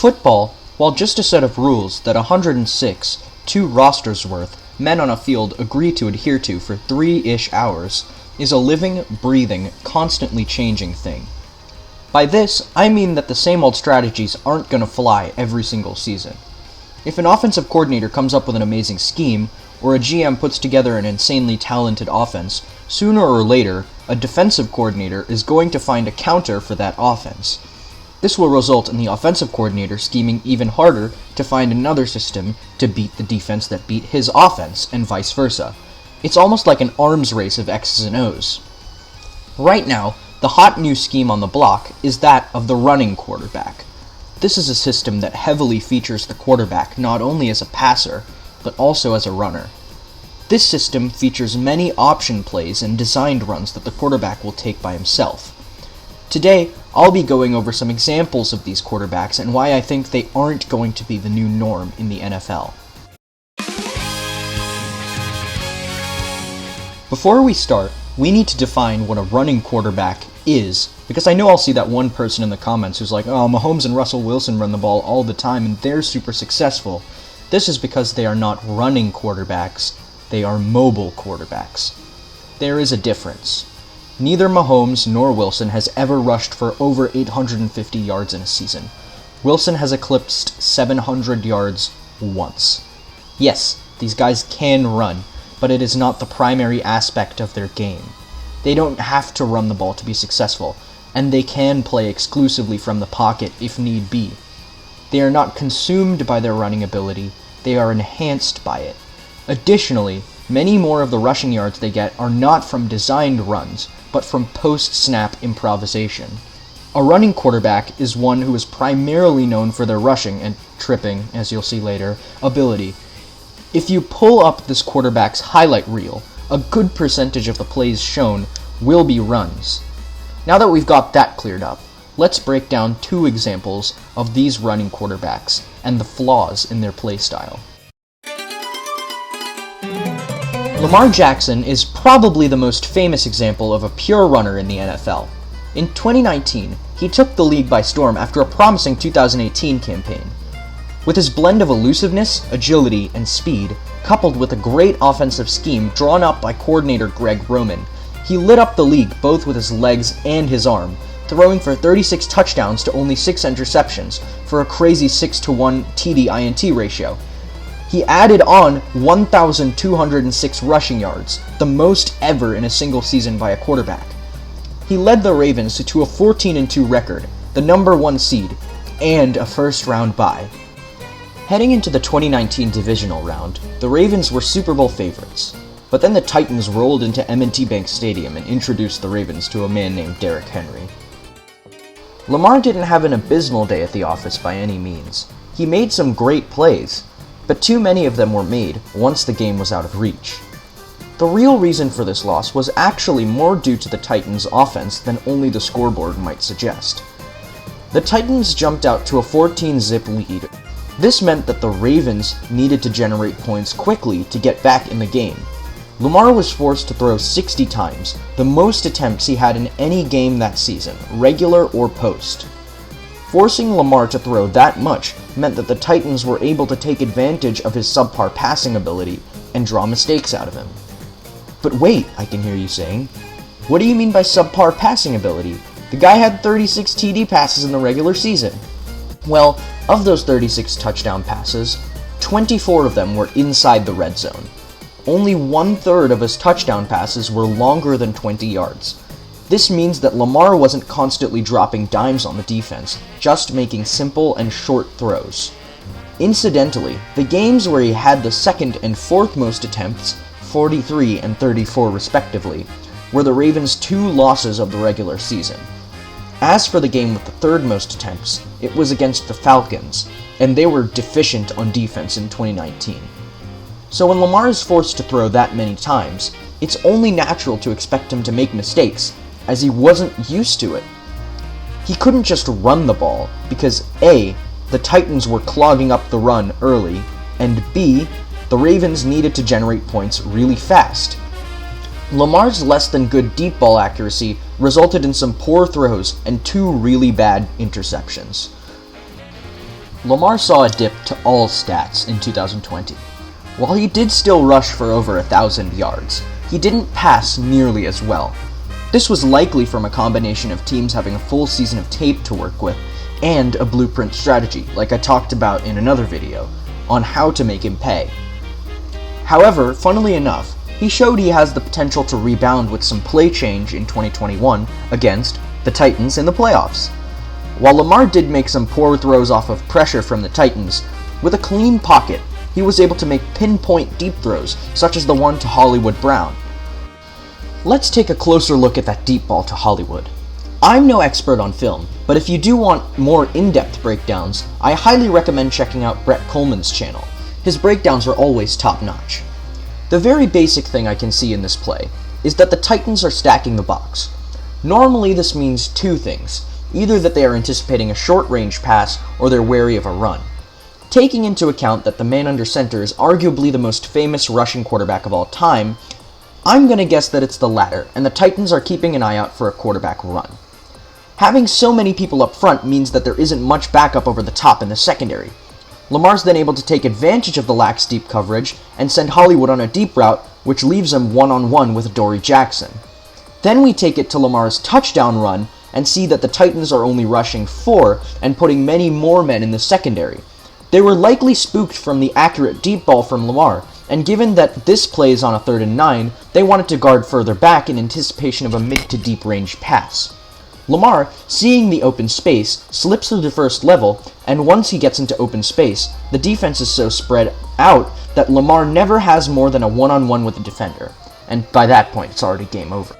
Football, while just a set of rules that 106, 2 rosters worth, men on a field agree to adhere to for 3-ish hours, is a living, breathing, constantly changing thing. By this, I mean that the same old strategies aren't gonna fly every single season. If an offensive coordinator comes up with an amazing scheme, or a GM puts together an insanely talented offense, sooner or later, a defensive coordinator is going to find a counter for that offense. This will result in the offensive coordinator scheming even harder to find another system to beat the defense that beat his offense, and vice versa. It's almost like an arms race of X's and O's. Right now, the hot new scheme on the block is that of the running quarterback. This is a system that heavily features the quarterback not only as a passer, but also as a runner. This system features many option plays and designed runs that the quarterback will take by himself. Today, I'll be going over some examples of these quarterbacks and why I think they aren't going to be the new norm in the NFL. Before we start, we need to define what a running quarterback is, because I know I'll see that one person in the comments who's like, oh, Mahomes and Russell Wilson run the ball all the time and they're super successful. This is because they are not running quarterbacks, they are mobile quarterbacks. There is a difference. Neither Mahomes nor Wilson has ever rushed for over 850 yards in a season. Wilson has eclipsed 700 yards once. Yes, these guys can run, but it is not the primary aspect of their game. They don't have to run the ball to be successful, and they can play exclusively from the pocket if need be. They are not consumed by their running ability, they are enhanced by it. Additionally, many more of the rushing yards they get are not from designed runs, but from post-snap improvisation. A running quarterback is one who is primarily known for their rushing and tripping, as you'll see later, ability. If you pull up this quarterback's highlight reel, a good percentage of the plays shown will be runs. Now that we've got that cleared up, let's break down 2 examples of these running quarterbacks and the flaws in their play style. Lamar Jackson is probably the most famous example of a pure runner in the NFL. In 2019, he took the league by storm after a promising 2018 campaign. With his blend of elusiveness, agility, and speed, coupled with a great offensive scheme drawn up by coordinator Greg Roman, he lit up the league both with his legs and his arm, throwing for 36 touchdowns to only 6 interceptions for a crazy 6-to-1 TD-INT ratio. He added on 1,206 rushing yards, the most ever in a single season by a quarterback. He led the Ravens to a 14-2 record, the number 1 seed, and a first-round bye. Heading into the 2019 divisional round, the Ravens were Super Bowl favorites, but then the Titans rolled into M&T Bank Stadium and introduced the Ravens to a man named Derrick Henry. Lamar didn't have an abysmal day at the office by any means. He made some great plays, but too many of them were made once the game was out of reach. The real reason for this loss was actually more due to the Titans' offense than only the scoreboard might suggest. The Titans jumped out to a 14-zip lead. This meant that the Ravens needed to generate points quickly to get back in the game. Lamar was forced to throw 60 times, the most attempts he had in any game that season, regular or post. Forcing Lamar to throw that much meant that the Titans were able to take advantage of his subpar passing ability and draw mistakes out of him. But wait, I can hear you saying, what do you mean by subpar passing ability? The guy had 36 TD passes in the regular season. Well, of those 36 touchdown passes, 24 of them were inside the red zone. Only 1/3 of his touchdown passes were longer than 20 yards. This means that Lamar wasn't constantly dropping dimes on the defense, just making simple and short throws. Incidentally, the games where he had the second and fourth most attempts, 43 and 34 respectively, were the Ravens' 2 losses of the regular season. As for the game with the third most attempts, it was against the Falcons, and they were deficient on defense in 2019. So when Lamar is forced to throw that many times, it's only natural to expect him to make mistakes, as he wasn't used to it. He couldn't just run the ball, because A, the Titans were clogging up the run early, and B, the Ravens needed to generate points really fast. Lamar's less than good deep ball accuracy resulted in some poor throws and 2 really bad interceptions. Lamar saw a dip to all stats in 2020. While he did still rush for over 1,000 yards, he didn't pass nearly as well. This was likely from a combination of teams having a full season of tape to work with and a blueprint strategy, like I talked about in another video, on how to make him pay. However, funnily enough, he showed he has the potential to rebound with some play change in 2021 against the Titans in the playoffs. While Lamar did make some poor throws off of pressure from the Titans, with a clean pocket, he was able to make pinpoint deep throws, such as the one to Hollywood Brown. Let's take a closer look at that deep ball to Hollywood. I'm no expert on film, but if you do want more in-depth breakdowns, I highly recommend checking out Brett Coleman's channel. His breakdowns are always top-notch. The very basic thing I can see in this play is that the Titans are stacking the box. Normally this means two things, either that they are anticipating a short-range pass or they're wary of a run. Taking into account that the man under center is arguably the most famous rushing quarterback of all time, I'm going to guess that it's the latter, and the Titans are keeping an eye out for a quarterback run. Having so many people up front means that there isn't much backup over the top in the secondary. Lamar's then able to take advantage of the lax deep coverage and send Hollywood on a deep route, which leaves him one-on-one with Dory Jackson. Then we take it to Lamar's touchdown run and see that the Titans are only rushing 4 and putting many more men in the secondary. They were likely spooked from the accurate deep ball from Lamar, and given that this play is on a 3rd and 9, they wanted to guard further back in anticipation of a mid to deep range pass. Lamar, seeing the open space, slips through the first level, and once he gets into open space, the defense is so spread out that Lamar never has more than a one-on-one with the defender, and by that point it's already game over.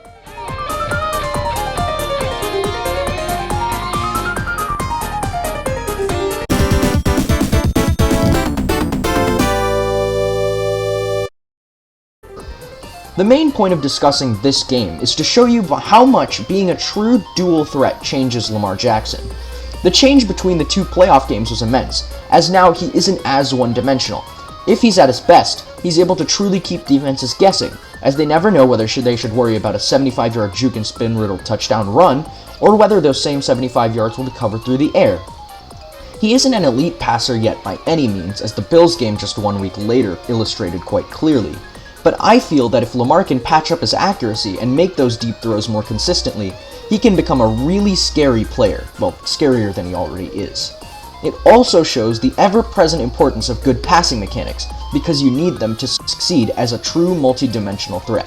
The main point of discussing this game is to show you how much being a true dual threat changes Lamar Jackson. The change between the two playoff games was immense, as now he isn't as one-dimensional. If he's at his best, he's able to truly keep defenses guessing, as they never know whether they should worry about a 75-yard juke and spin riddled touchdown run, or whether those same 75 yards will be covered through the air. He isn't an elite passer yet by any means, as the Bills game just 1 week later illustrated quite clearly. But I feel that if Lamar can patch up his accuracy and make those deep throws more consistently, he can become a really scary player, well, scarier than he already is. It also shows the ever-present importance of good passing mechanics, because you need them to succeed as a true multi-dimensional threat.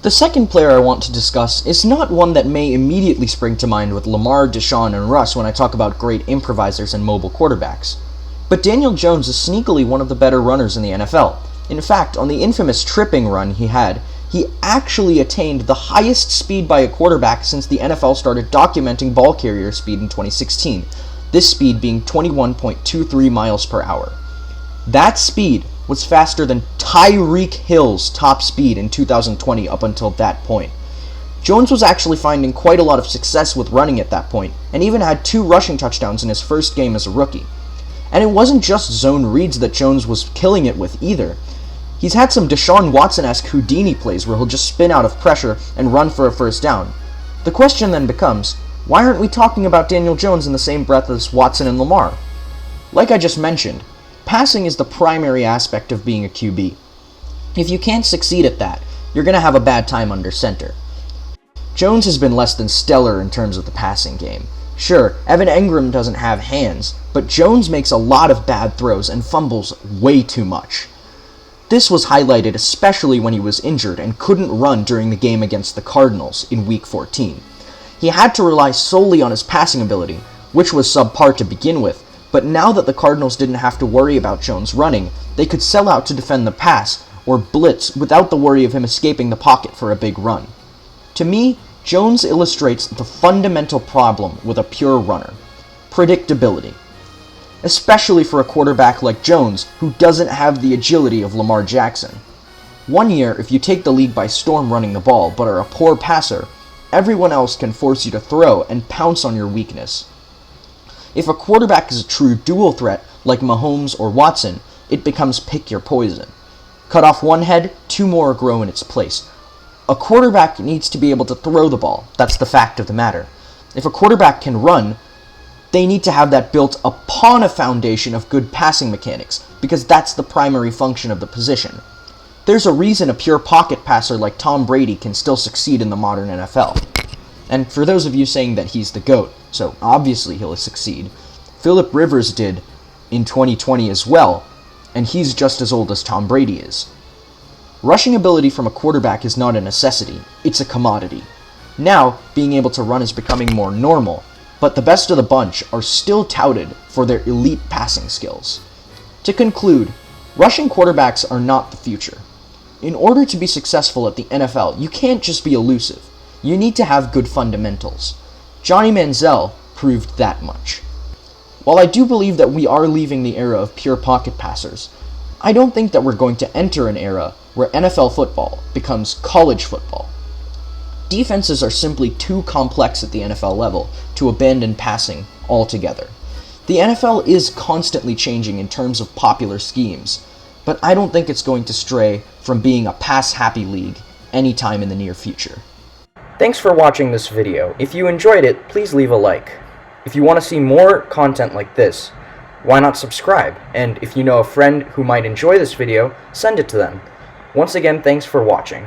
The second player I want to discuss is not one that may immediately spring to mind with Lamar, Deshaun, and Russ when I talk about great improvisers and mobile quarterbacks. But Daniel Jones is sneakily one of the better runners in the NFL. In fact, on the infamous tripping run he had, he actually attained the highest speed by a quarterback since the NFL started documenting ball carrier speed in 2016, this speed being 21.23 miles per hour. That speed was faster than Tyreek Hill's top speed in 2020 up until that point. Jones was actually finding quite a lot of success with running at that point, and even had 2 rushing touchdowns in his first game as a rookie. And it wasn't just zone reads that Jones was killing it with either. He's had some Deshaun Watson-esque Houdini plays where he'll just spin out of pressure and run for a first down. The question then becomes, why aren't we talking about Daniel Jones in the same breath as Watson and Lamar? Like I just mentioned, passing is the primary aspect of being a QB. If you can't succeed at that, you're going to have a bad time under center. Jones has been less than stellar in terms of the passing game. Sure, Evan Engram doesn't have hands, but Jones makes a lot of bad throws and fumbles way too much. This was highlighted especially when he was injured and couldn't run during the game against the Cardinals in Week 14. He had to rely solely on his passing ability, which was subpar to begin with, but now that the Cardinals didn't have to worry about Jones running, they could sell out to defend the pass or blitz without the worry of him escaping the pocket for a big run. To me, Jones illustrates the fundamental problem with a pure runner: predictability. Especially for a quarterback like Jones, who doesn't have the agility of Lamar Jackson. One year, if you take the league by storm running the ball but are a poor passer, everyone else can force you to throw and pounce on your weakness. If a quarterback is a true dual threat, like Mahomes or Watson, it becomes pick your poison. Cut off one head, 2 more grow in its place. A quarterback needs to be able to throw the ball. That's the fact of the matter. If a quarterback can run, they need to have that built upon a foundation of good passing mechanics, because that's the primary function of the position. There's a reason a pure pocket passer like Tom Brady can still succeed in the modern NFL. And for those of you saying that he's the GOAT, so obviously he'll succeed, Phillip Rivers did in 2020 as well, and he's just as old as Tom Brady is. Rushing ability from a quarterback is not a necessity, it's a commodity. Now, being able to run is becoming more normal, but the best of the bunch are still touted for their elite passing skills. To conclude, rushing quarterbacks are not the future. In order to be successful at the NFL, you can't just be elusive. You need to have good fundamentals. Johnny Manziel proved that much. While I do believe that we are leaving the era of pure pocket passers, I don't think that we're going to enter an era where NFL football becomes college football. Defenses are simply too complex at the NFL level to abandon passing altogether. The NFL is constantly changing in terms of popular schemes, but I don't think it's going to stray from being a pass-happy league anytime in the near future. Thanks for watching this video. If you enjoyed it, please leave a like. If you want to see more content like this, why not subscribe? And if you know a friend who might enjoy this video, send it to them. Once again, thanks for watching.